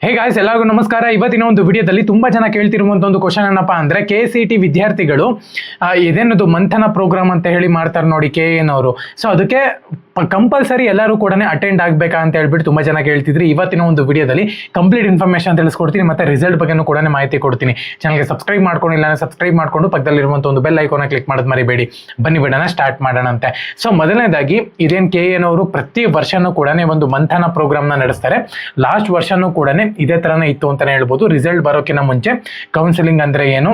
Hey guys, ಎಲ್ಲರಿಗೂ ನಮಸ್ಕಾರ. ಇವತ್ತಿನ ಒಂದು ವಿಡಿಯೋದಲ್ಲಿ ತುಂಬಾ ಜನ ಕೇಳ್ತಿರುವಂತ ಒಂದು ಕ್ವಶನ್ ಏನಪ್ಪಾ ಅಂದ್ರೆ KCET ವಿದ್ಯಾರ್ಥಿಗಳು ಇದೇನದು ಮಂಥನ ಪ್ರೋಗ್ರಾಮ್ ಅಂತ ಹೇಳಿ ಮಾಡ್ತಾರೆ ನೋಡಿ KN ಅವರು. ಸೊ ಅದಕ್ಕೆ ಕಂಪಲ್ಸರಿ ಎಲ್ಲರೂ ಕೂಡ ಅಟೆಂಡ್ ಆಗ್ಬೇಕಾ ಅಂತ ಹೇಳ್ಬಿಟ್ಟು ತುಂಬಾ ಜನ ಕೇಳ್ತಿದ್ರಿ. ಇವತ್ತಿನ ಒಂದು ವಿಡಿಯೋದಲ್ಲಿ ಕಂಪ್ಲೀಟ್ ಇನ್ಫಾರ್ಮೇಶನ್ ತಿಳಿಸ್ಕೊಡ್ತೀನಿ, ಮತ್ತೆ ರಿಸಲ್ಟ್ ಬಗ್ಗೆನೂ ಕೂಡ ಮಾಹಿತಿ ಕೊಡ್ತೀನಿ. ಚಾನಲ್ಗೆ ಸಬ್ಸ್ಕ್ರೈಬ್ ಮಾಡ್ಕೊಂಡಿಲ್ಲ ಸಬ್ಸ್ಕ್ರೈಬ್ ಮಾಡ್ಕೊಂಡು ಪಕ್ಕದಲ್ಲಿರುವಂತ ಒಂದು ಬೆಲ್ ಐಕಾನ್ ಕ್ಲಿಕ್ ಮಾಡೋದು ಮರಿಬೇಡಿ. ಬನ್ನಿ ಬಿಡೋಣ, ಸ್ಟಾರ್ಟ್ ಮಾಡೋಣ ಅಂತೆ. ಸೊ ಮೊದಲನೇದಾಗಿ ಇದೇನು KN ಅವರು ಪ್ರತಿ ವರ್ಷನೂ ಕೂಡ ಒಂದು ಮಂಥನ ಪ್ರೋಗ್ರಾಮ್ ನ ನಡೆಸ್ತಾರೆ. ಲಾಸ್ಟ್ ವರ್ಷನೂ ಕೂಡ ಇದೇ ತರನೇ ಇತ್ತು ಅಂತಾನೆ ಹೇಳ್ಬೋದು. ರಿಸಲ್ಟ್ ಬರೋಕ್ಕಿಂತ ಮುಂಚೆ ಕೌನ್ಸಿಲಿಂಗ್ ಅಂದ್ರೆ ಏನು,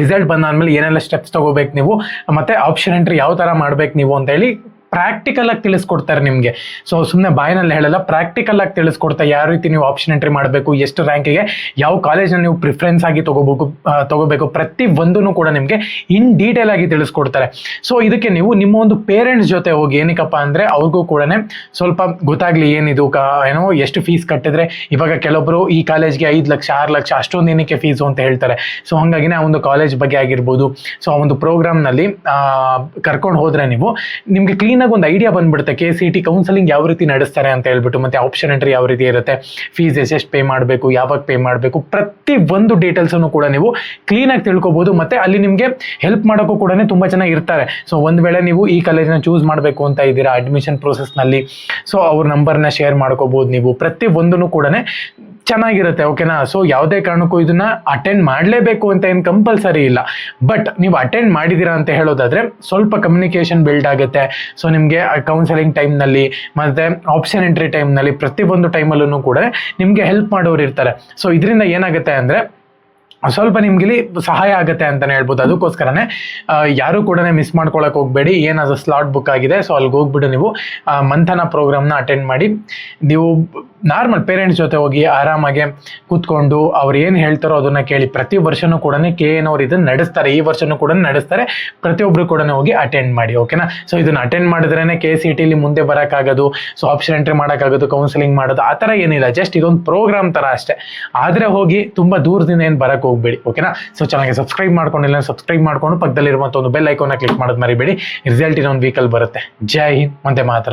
ರಿಸಲ್ಟ್ ಬಂದಾದ್ಮೇಲೆ ಏನೆಲ್ಲ ಸ್ಟೆಪ್ಸ್ ತಗೋಬೇಕು ನೀವು, ಮತ್ತೆ ಆಪ್ಷನ್ ಎಂಟ್ರಿ ಯಾವ ತರ ಮಾಡ್ಬೇಕು ನೀವು ಅಂತ ಹೇಳಿ ಪ್ರಾಕ್ಟಿಕಲ್ ಆಗಿ ತಿಳಿಸ್ಕೊಡ್ತಾರೆ ನಿಮಗೆ. ಸೊ ಸುಮ್ಮನೆ ಬಾಯಿನಲ್ಲಿ ಹೇಳಲ್ಲ, ಪ್ರಾಕ್ಟಿಕಲ್ ಆಗಿ ತಿಳಿಸ್ಕೊಡ್ತಾರೆ ಯಾವ ರೀತಿ ನೀವು ಆಪ್ಷನ್ ಎಂಟ್ರಿ ಮಾಡಬೇಕು, ಎಷ್ಟು ರ್ಯಾಂಕಿಗೆ ಯಾವ ಕಾಲೇಜ್ನ ನೀವು ಪ್ರಿಫರೆನ್ಸ್ ಆಗಿ ತಗೋಬೇಕು ಪ್ರತಿ ಒಂದೂ ಕೂಡ ನಿಮಗೆ ಇನ್ ಡೀಟೇಲ್ ಆಗಿ ತಿಳಿಸ್ಕೊಡ್ತಾರೆ. ಸೊ ಇದಕ್ಕೆ ನೀವು ನಿಮ್ಮ ಒಂದು ಪೇರೆಂಟ್ಸ್ ಜೊತೆ ಹೋಗಿ, ಏನಕ್ಕಪ್ಪ ಅಂದರೆ ಅವ್ರಿಗೂ ಕೂಡ ಸ್ವಲ್ಪ ಗೊತ್ತಾಗ್ಲಿ ಏನಿದು ಏನೋ ಎಷ್ಟು ಫೀಸ್ ಕಟ್ಟಿದ್ರೆ. ಇವಾಗ ಕೆಲವೊಬ್ರು ಈ ಕಾಲೇಜ್ಗೆ 5 ಲಕ್ಷ 6 ಲಕ್ಷ ಅಷ್ಟೊಂದು ಏನಕ್ಕೆ ಫೀಸು ಅಂತ ಹೇಳ್ತಾರೆ. ಸೊ ಹಾಗಾಗಿ ಆ ಒಂದು ಕಾಲೇಜ್ ಬಗ್ಗೆ ಆಗಿರ್ಬೋದು, ಸೊ ಆ ಒಂದು ಪ್ರೋಗ್ರಾಮ್ನಲ್ಲಿ ಕರ್ಕೊಂಡು ಹೋದ್ರೆ ನೀವು ನಿಮಗೆ ಕ್ಲೀನ್ ಒಂದು ಐಡಿಯಾ ಬಂದ್ಬಿಡುತ್ತೆ KCET ಕೌನ್ಸಿಲಿಂಗ್ ಯಾವ ರೀತಿ ನಡೆಸ್ತಾರೆ ಅಂತ ಹೇಳ್ಬಿಟ್ಟು, ಮತ್ತೆ ಆಪ್ಷನ್ ಎಂಟ್ರಿ ಯಾವ ರೀತಿ ಇರುತ್ತೆ, ಫೀಸ್ ಎಷ್ಟು ಪೇ ಮಾಡಬೇಕು, ಯಾವಾಗ ಪೇ ಮಾಡಬೇಕು, ಪ್ರತಿ ಒಂದು ಡೀಟೇಲ್ಸ್ ಅನ್ನು ಕೂಡ ನೀವು ಕ್ಲೀನ್ ಆಗಿ ತಿಳ್ಕೊಬಹುದು. ಮತ್ತೆ ಅಲ್ಲಿ ನಿಮಗೆ ಹೆಲ್ಪ್ ಮಾಡೋಕ್ಕೂ ಕೂಡ ತುಂಬಾ ಜನ ಇರ್ತಾರೆ. ಸೊ ಒಂದ್ ವೇಳೆ ನೀವು ಈ ಕಾಲೇಜ್ನ ಚೂಸ್ ಮಾಡಬೇಕು ಅಂತ ಇದ್ದೀರಾ ಅಡ್ಮಿಷನ್ ಪ್ರೋಸೆಸ್ ನಲ್ಲಿ, ಸೊ ಅವ್ರ ನಂಬರ್ನ ಶೇರ್ ಮಾಡ್ಕೋಬಹುದು. ನೀವು ಪ್ರತಿ ಒಂದನ್ನು ಕೂಡ ಚೆನ್ನಾಗಿರುತ್ತೆ, ಓಕೆನಾ. ಸೊ ಯಾವುದೇ ಕಾರಣಕ್ಕೂ ಇದನ್ನ ಅಟೆಂಡ್ ಮಾಡಲೇಬೇಕು ಅಂತ ಏನು ಕಂಪಲ್ಸರಿ ಇಲ್ಲ. ಬಟ್ ನೀವು ಅಟೆಂಡ್ ಮಾಡಿದ್ದೀರಾ ಅಂತ ಹೇಳೋದಾದ್ರೆ ಸ್ವಲ್ಪ ಕಮ್ಯುನಿಕೇಶನ್ ಬಿಲ್ಡ್ ಆಗುತ್ತೆ. ಸೊ ನಿಮಗೆ ಕೌನ್ಸಿಲಿಂಗ್ ಟೈಮ್ನಲ್ಲಿ ಮತ್ತೆ ಆಪ್ಷನ್ ಎಂಟ್ರಿ ಟೈಮ್ನಲ್ಲಿ ಪ್ರತಿಯೊಂದು ಟೈಮಲ್ಲೂ ಕೂಡ ನಿಮಗೆ ಹೆಲ್ಪ್ ಮಾಡೋರು ಇರ್ತಾರೆ. ಸೊ ಇದರಿಂದ ಏನಾಗುತ್ತೆ ಅಂದರೆ ಸ್ವಲ್ಪ ನಿಮ್ಗೆ ಸಹಾಯ ಆಗುತ್ತೆ ಅಂತಾನೆ ಹೇಳ್ಬೋದು. ಅದಕ್ಕೋಸ್ಕರನೇ ಯಾರು ಕೂಡ ಮಿಸ್ ಮಾಡ್ಕೊಳಕ್ ಹೋಗ್ಬೇಡಿ. ಏನಾದ್ರು ಸ್ಲಾಟ್ ಬುಕ್ ಆಗಿದೆ, ಸೊ ಅಲ್ಲಿಗೆ ಹೋಗ್ಬಿಟ್ಟು ನೀವು ಮಂಥನ ಪ್ರೋಗ್ರಾಮ್ನ ಅಟೆಂಡ್ ಮಾಡಿ, ನೀವು ನಾರ್ಮಲ್ ಪೇರೆಂಟ್ಸ್ ಜೊತೆ ಹೋಗಿ ಆರಾಮಾಗಿ ಕೂತ್ಕೊಂಡು ಅವ್ರು ಏನು ಹೇಳ್ತಾರೋ ಅದನ್ನ ಕೇಳಿ. ಪ್ರತಿ ವರ್ಷನೂ ಕೂಡ KN ಅವರು ಇದನ್ನ ನಡೆಸ್ತಾರೆ, ಈ ವರ್ಷನೂ ಕೂಡ ನಡೆಸ್ತಾರೆ. ಪ್ರತಿಯೊಬ್ರು ಕೂಡ ಹೋಗಿ ಅಟೆಂಡ್ ಮಾಡಿ, ಓಕೆನಾ. ಸೊ ಇದನ್ನ ಅಟೆಂಡ್ ಮಾಡಿದ್ರೇನೆ KCET ಮುಂದೆ ಬರೋಕ್ಕಾಗೋದು, ಸೊ ಆಪ್ಷನ್ ಎಂಟ್ರಿ ಮಾಡೋಕ್ಕಾಗೋದು, ಕೌನ್ಸಿಲಿಂಗ್ ಮಾಡೋದು, ಆ ಥರ ಏನಿಲ್ಲ. ಜಸ್ಟ್ ಇದೊಂದು ಪ್ರೋಗ್ರಾಮ್ ಥರ ಅಷ್ಟೇ. ಆದರೆ ಹೋಗಿ ತುಂಬ ದೂರದಿಂದ ಏನು ಬರಕ್ಕೆ ಹೋಗ್ಬೇಡಿ, ಓಕೆನಾ. ಸೊ ಚಾನಲ್ಗೆ ಸಬ್ಸ್ಕ್ರೈಬ್ ಮಾಡ್ಕೊಂಡಿಲ್ಲ ಸಬ್ಸ್ಕ್ರೈಬ್ ಮಾಡ್ಕೊಂಡು ಪಕ್ಕದಲ್ಲಿರುವಂಥ ಒಂದು ಬೆಲ್ ಐಕಾನ್ನ ಕ್ಲಿಕ್ ಮಾಡೋದು ಮರಿಬೇಡಿ. ರಿಸಲ್ಟ್ ಇನ್ನೊಂದು ವೀಕಲ್ಲಿ ಬರುತ್ತೆ. ಜೈ ಹಿಂದ್, ವಂದೇ ಮಾತರಂ.